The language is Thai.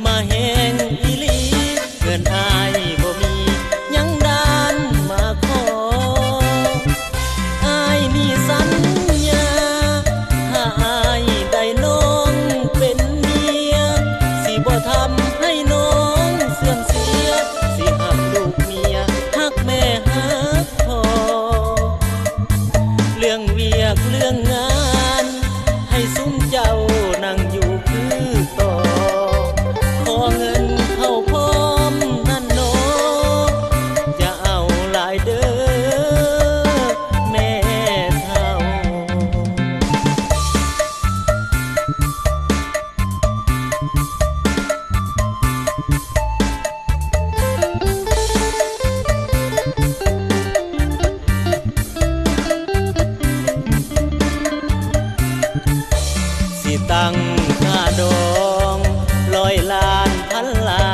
มาแหงอีหลีเงินอายบ่มียังดานมาขออายมีสัญญาถ้าอายได้น้องเป็นเมียสิบ่ทำให้น้องเสื่อมเสียสิหักลูกเมียหักแม่หักพ่อเรื่องเวียกเรื่องงานให้ซุ้มเจ้านั่งอยู่คือต่อขอเงินเข้าพร้อมนั่นโนอย่าเอาหลายเด้อแม่เฒ่าสิตั้งค่าดอง100 ล้านพันล้า